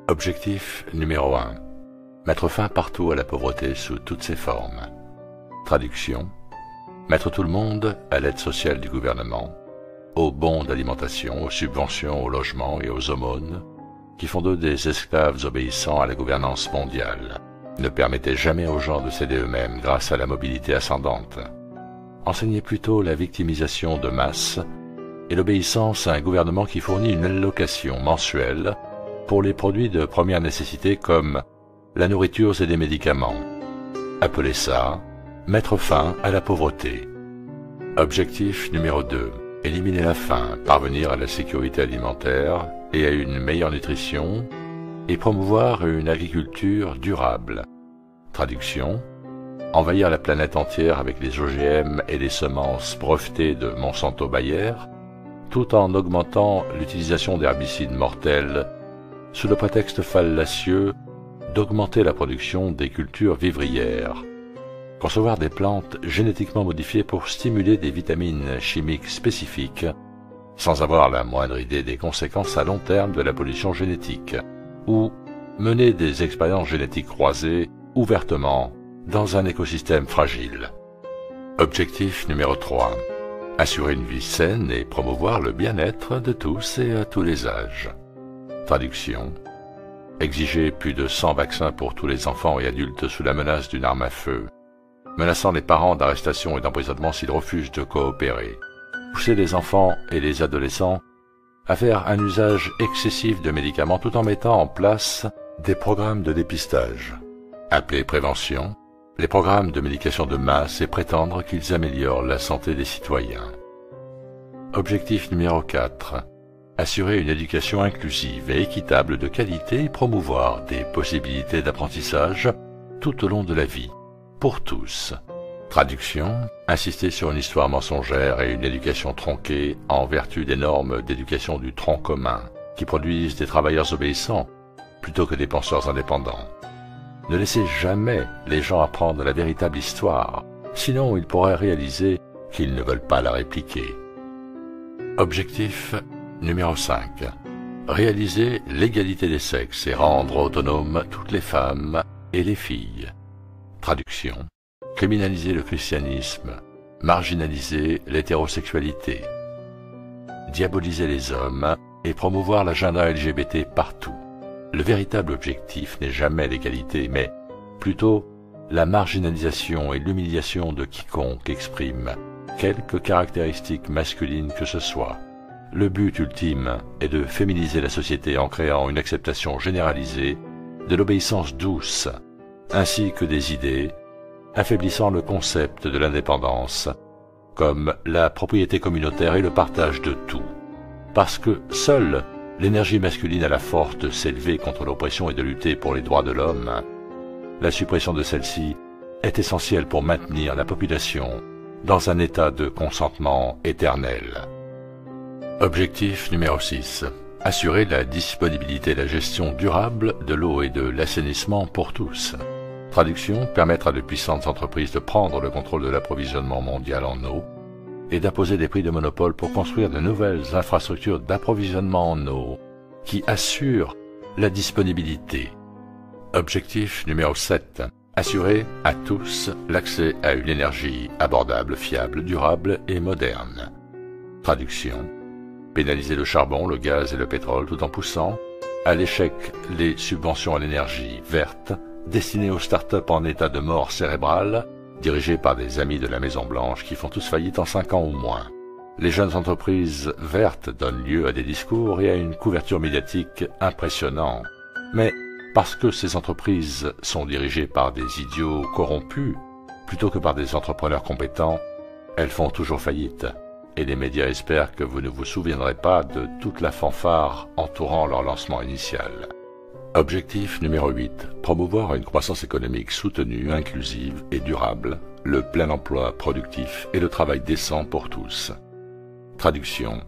Objectif numéro 1. Mettre fin partout à la pauvreté sous toutes ses formes. Traduction. Mettre tout le monde à l'aide sociale du gouvernement, aux bons d'alimentation, aux subventions au logement et aux aumônes, qui font d'eux des esclaves obéissant à la gouvernance mondiale. Ne permettez jamais aux gens de s'aider eux-mêmes grâce à la mobilité ascendante. Enseignez plutôt la victimisation de masse et l'obéissance à un gouvernement qui fournit une allocation mensuelle pour les produits de première nécessité comme la nourriture et des médicaments. Appelez ça « mettre fin à la pauvreté ». Objectif numéro 2. Éliminer la faim, parvenir à la sécurité alimentaire et à une meilleure nutrition et promouvoir une agriculture durable. Traduction. Envahir la planète entière avec les OGM et les semences brevetées de Monsanto-Bayer, tout en augmentant l'utilisation d'herbicides mortels sous le prétexte fallacieux d'augmenter la production des cultures vivrières. Concevoir des plantes génétiquement modifiées pour stimuler des vitamines chimiques spécifiques, sans avoir la moindre idée des conséquences à long terme de la pollution génétique, ou mener des expériences génétiques croisées ouvertement dans un écosystème fragile. Objectif numéro 3. Assurer une vie saine et promouvoir le bien-être de tous et à tous les âges. Traduction. Exiger plus de 100 vaccins pour tous les enfants et adultes sous la menace d'une arme à feu, menaçant les parents d'arrestation et d'emprisonnement s'ils refusent de coopérer. Pousser les enfants et les adolescents à faire un usage excessif de médicaments tout en mettant en place des programmes de dépistage. Appelés prévention, les programmes de médication de masse et prétendre qu'ils améliorent la santé des citoyens. Objectif numéro 4. Assurer une éducation inclusive et équitable de qualité et promouvoir des possibilités d'apprentissage tout au long de la vie, pour tous. Traduction. Insister sur une histoire mensongère et une éducation tronquée en vertu des normes d'éducation du tronc commun, qui produisent des travailleurs obéissants plutôt que des penseurs indépendants. Ne laissez jamais les gens apprendre la véritable histoire, sinon ils pourraient réaliser qu'ils ne veulent pas la répliquer. Objectif numéro 5. Réaliser l'égalité des sexes et rendre autonomes toutes les femmes et les filles. Traduction. Criminaliser le christianisme, marginaliser l'hétérosexualité, diaboliser les hommes et promouvoir l'agenda LGBT partout. Le véritable objectif n'est jamais l'égalité, mais plutôt la marginalisation et l'humiliation de quiconque exprime quelque caractéristique masculine que ce soit. Le but ultime est de féminiser la société en créant une acceptation généralisée de l'obéissance douce, ainsi que des idées, affaiblissant le concept de l'indépendance, comme la propriété communautaire et le partage de tout. Parce que seule l'énergie masculine a la force de s'élever contre l'oppression et de lutter pour les droits de l'homme, la suppression de celle-ci est essentielle pour maintenir la population dans un état de consentement éternel. Objectif numéro 6. Assurer la disponibilité et la gestion durable de l'eau et de l'assainissement pour tous. Traduction. Permettre à de puissantes entreprises de prendre le contrôle de l'approvisionnement mondial en eau et d'imposer des prix de monopole pour construire de nouvelles infrastructures d'approvisionnement en eau qui assurent la disponibilité. Objectif numéro 7. Assurer à tous l'accès à une énergie abordable, fiable, durable et moderne. Traduction. Pénaliser le charbon, le gaz et le pétrole tout en poussant à l'échec les subventions à l'énergie verte destinées aux start-up en état de mort cérébrale, dirigées par des amis de la Maison-Blanche qui font tous faillite en 5 ans ou moins. Les jeunes entreprises vertes donnent lieu à des discours et à une couverture médiatique impressionnante. Mais parce que ces entreprises sont dirigées par des idiots corrompus, plutôt que par des entrepreneurs compétents, elles font toujours faillite. Et les médias espèrent que vous ne vous souviendrez pas de toute la fanfare entourant leur lancement initial. Objectif numéro 8. Promouvoir une croissance économique soutenue, inclusive et durable, le plein emploi productif et le travail décent pour tous. Traduction.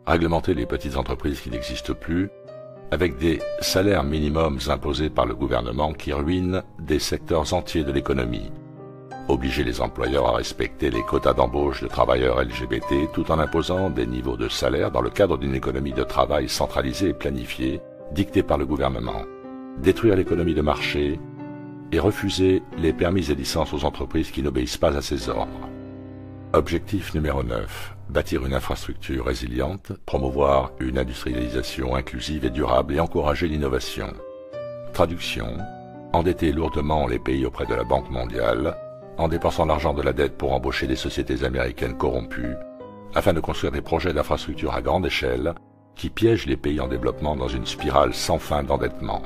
Réglementer les petites entreprises qui n'existent plus, avec des salaires minimums imposés par le gouvernement qui ruinent des secteurs entiers de l'économie. Obliger les employeurs à respecter les quotas d'embauche de travailleurs LGBT tout en imposant des niveaux de salaire dans le cadre d'une économie de travail centralisée et planifiée, dictée par le gouvernement. détruire l'économie de marché et refuser les permis et licences aux entreprises qui n'obéissent pas à ses ordres. Objectif numéro 9. Bâtir une infrastructure résiliente, promouvoir une industrialisation inclusive et durable et encourager l'innovation. Traduction. Endetter lourdement les pays auprès de la Banque mondiale, en dépensant l'argent de la dette pour embaucher des sociétés américaines corrompues, afin de construire des projets d'infrastructure à grande échelle qui piègent les pays en développement dans une spirale sans fin d'endettement.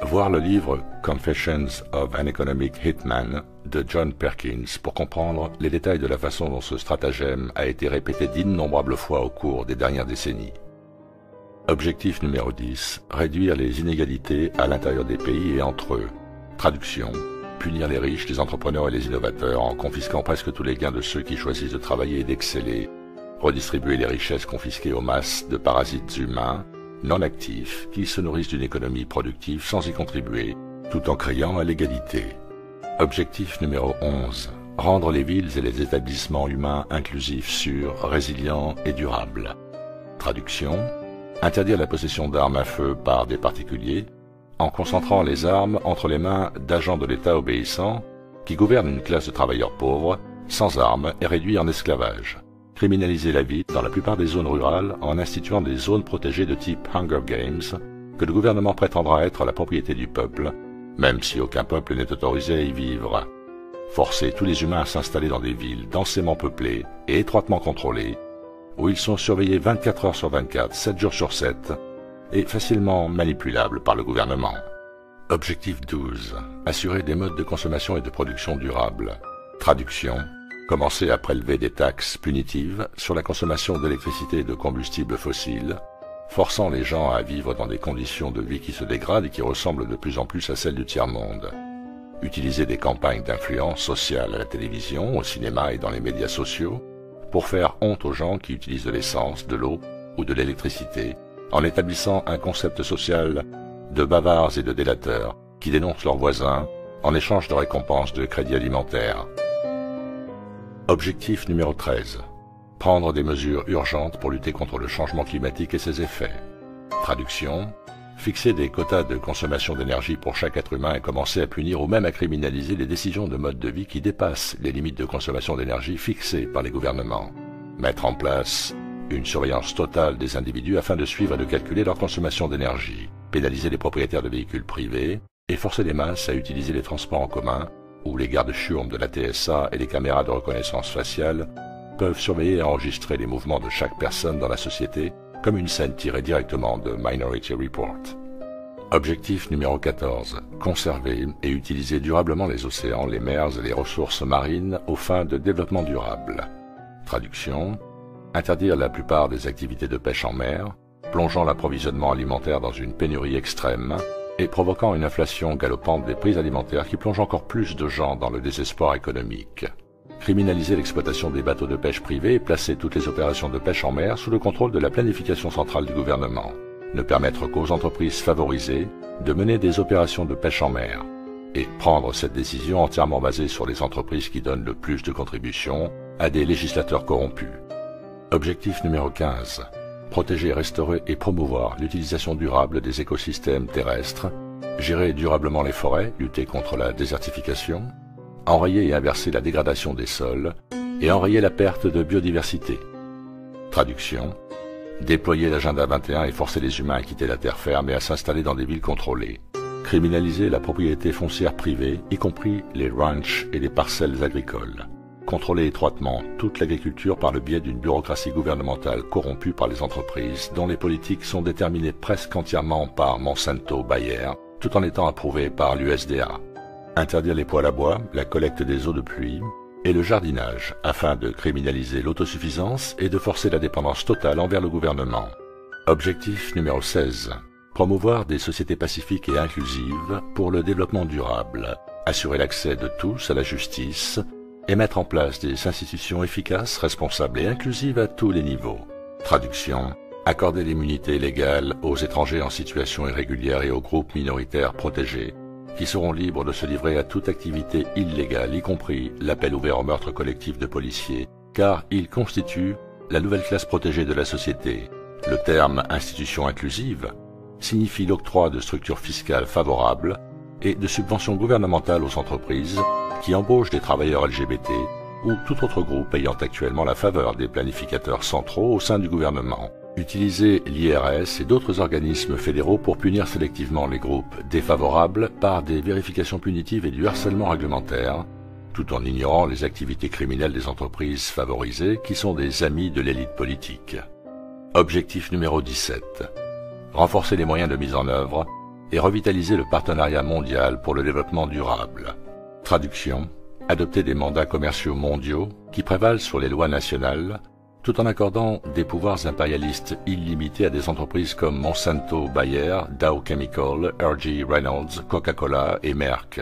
Voir le livre Confessions of an Economic Hitman de John Perkins pour comprendre les détails de la façon dont ce stratagème a été répété d'innombrables fois au cours des dernières décennies. Objectif numéro 10. Réduire les inégalités à l'intérieur des pays et entre eux. Traduction. Punir les riches, les entrepreneurs et les innovateurs en confisquant presque tous les gains de ceux qui choisissent de travailler et d'exceller. Redistribuer les richesses confisquées aux masses de parasites humains non actifs qui se nourrissent d'une économie productive sans y contribuer, tout en criant à l'égalité. Objectif numéro 11. Rendre les villes et les établissements humains inclusifs, sûrs, résilients et durables. Traduction. Interdire la possession d'armes à feu par des particuliers, en concentrant les armes entre les mains d'agents de l'État obéissants qui gouvernent une classe de travailleurs pauvres, sans armes et réduits en esclavage. Criminaliser la vie dans la plupart des zones rurales en instituant des zones protégées de type Hunger Games que le gouvernement prétendra être la propriété du peuple, même si aucun peuple n'est autorisé à y vivre. Forcer tous les humains à s'installer dans des villes densément peuplées et étroitement contrôlées, où ils sont surveillés 24 heures sur 24, 7 jours sur 7, et facilement manipulables par le gouvernement. Objectif 12. Assurer des modes de consommation et de production durables. Traduction. Commencer à prélever des taxes punitives sur la consommation d'électricité et de combustibles fossiles, forçant les gens à vivre dans des conditions de vie qui se dégradent et qui ressemblent de plus en plus à celles du tiers-monde. Utiliser des campagnes d'influence sociale à la télévision, au cinéma et dans les médias sociaux pour faire honte aux gens qui utilisent de l'essence, de l'eau ou de l'électricité, en établissant un concept social de bavards et de délateurs qui dénoncent leurs voisins en échange de récompenses de crédits alimentaires. Objectif numéro 13. Prendre des mesures urgentes pour lutter contre le changement climatique et ses effets. Traduction. Fixer des quotas de consommation d'énergie pour chaque être humain et commencer à punir ou même à criminaliser les décisions de mode de vie qui dépassent les limites de consommation d'énergie fixées par les gouvernements. Mettre en place une surveillance totale des individus afin de suivre et de calculer leur consommation d'énergie. Pénaliser les propriétaires de véhicules privés et forcer les masses à utiliser les transports en commun où les gardes-chiourmes de la TSA et les caméras de reconnaissance faciale peuvent surveiller et enregistrer les mouvements de chaque personne dans la société comme une scène tirée directement de Minority Report. Objectif numéro 14. Conserver et utiliser durablement les océans, les mers et les ressources marines aux fins de développement durable. Traduction. Interdire la plupart des activités de pêche en mer, plongeant l'approvisionnement alimentaire dans une pénurie extrême, et provoquant une inflation galopante des prix alimentaires qui plonge encore plus de gens dans le désespoir économique. Criminaliser l'exploitation des bateaux de pêche privés et placer toutes les opérations de pêche en mer sous le contrôle de la planification centrale du gouvernement. Ne permettre qu'aux entreprises favorisées de mener des opérations de pêche en mer. Et prendre cette décision entièrement basée sur les entreprises qui donnent le plus de contributions à des législateurs corrompus. Objectif numéro 15. Protéger, restaurer et promouvoir l'utilisation durable des écosystèmes terrestres, gérer durablement les forêts, lutter contre la désertification, enrayer et inverser la dégradation des sols et enrayer la perte de biodiversité. Traduction. Déployer l'agenda 21 et forcer les humains à quitter la terre ferme et à s'installer dans des villes contrôlées. Criminaliser la propriété foncière privée, y compris les ranchs et les parcelles agricoles. Contrôler étroitement toute l'agriculture par le biais d'une bureaucratie gouvernementale corrompue par les entreprises dont les politiques sont déterminées presque entièrement par Monsanto Bayer, tout en étant approuvées par l'USDA. Interdire les poêles à bois, la collecte des eaux de pluie et le jardinage afin de criminaliser l'autosuffisance et de forcer la dépendance totale envers le gouvernement. Objectif numéro 16. Promouvoir des sociétés pacifiques et inclusives pour le développement durable. Assurer l'accès de tous à la justice et mettre en place des institutions efficaces, responsables et inclusives à tous les niveaux. Traduction. Accorder l'immunité légale aux étrangers en situation irrégulière et aux groupes minoritaires protégés, qui seront libres de se livrer à toute activité illégale, y compris l'appel ouvert au meurtre collectif de policiers, car ils constituent la nouvelle classe protégée de la société. Le terme « institution inclusive » signifie l'octroi de structures fiscales favorables et de subventions gouvernementales aux entreprises qui embauchent des travailleurs LGBT ou tout autre groupe ayant actuellement la faveur des planificateurs centraux au sein du gouvernement. Utiliser l'IRS et d'autres organismes fédéraux pour punir sélectivement les groupes défavorables par des vérifications punitives et du harcèlement réglementaire, tout en ignorant les activités criminelles des entreprises favorisées qui sont des amis de l'élite politique. Objectif numéro 17. Renforcer les moyens de mise en œuvre et revitaliser le partenariat mondial pour le développement durable. Traduction. Adopter des mandats commerciaux mondiaux qui prévalent sur les lois nationales, tout en accordant des pouvoirs impérialistes illimités à des entreprises comme Monsanto, Bayer, Dow Chemical, R.G. Reynolds, Coca-Cola et Merck.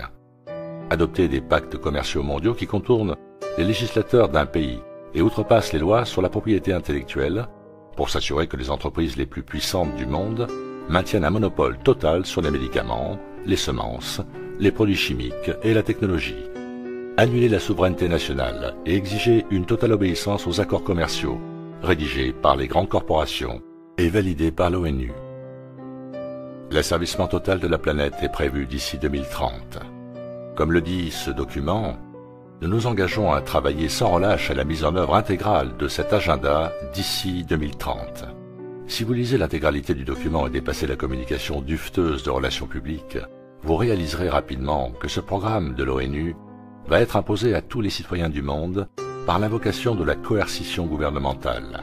Adopter des pactes commerciaux mondiaux qui contournent les législateurs d'un pays et outrepassent les lois sur la propriété intellectuelle pour s'assurer que les entreprises les plus puissantes du monde maintiennent un monopole total sur les médicaments, les semences, les produits chimiques et la technologie. Annuler la souveraineté nationale et exiger une totale obéissance aux accords commerciaux rédigés par les grandes corporations et validés par l'ONU. L'asservissement total de la planète est prévu d'ici 2030. Comme le dit ce document, nous nous engageons à travailler sans relâche à la mise en œuvre intégrale de cet agenda d'ici 2030. Si vous lisez l'intégralité du document et dépassez la communication dufteuse de relations publiques, vous réaliserez rapidement que ce programme de l'ONU va être imposé à tous les citoyens du monde par l'invocation de la coercition gouvernementale.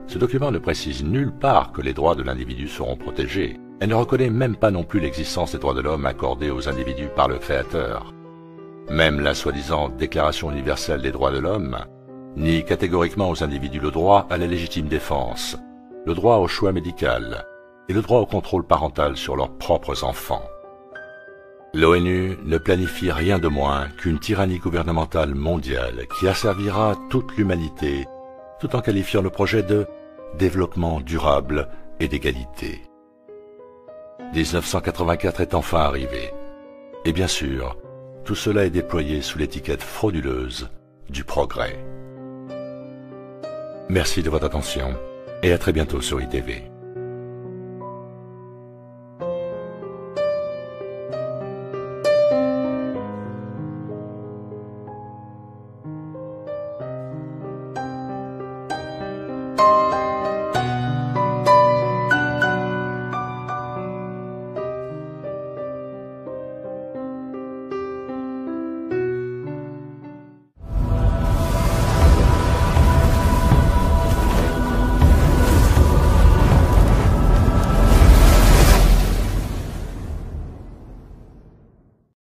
Ce document ne précise nulle part que les droits de l'individu seront protégés et ne reconnaît même pas non plus l'existence des droits de l'homme accordés aux individus par le Créateur. Même la soi-disant Déclaration universelle des droits de l'homme nie catégoriquement aux individus le droit à la légitime défense, le droit au choix médical et le droit au contrôle parental sur leurs propres enfants. L'ONU ne planifie rien de moins qu'une tyrannie gouvernementale mondiale qui asservira toute l'humanité tout en qualifiant le projet de développement durable et d'égalité. 1984 est enfin arrivé. Et bien sûr, tout cela est déployé sous l'étiquette frauduleuse du progrès. Merci de votre attention et à très bientôt sur ITV.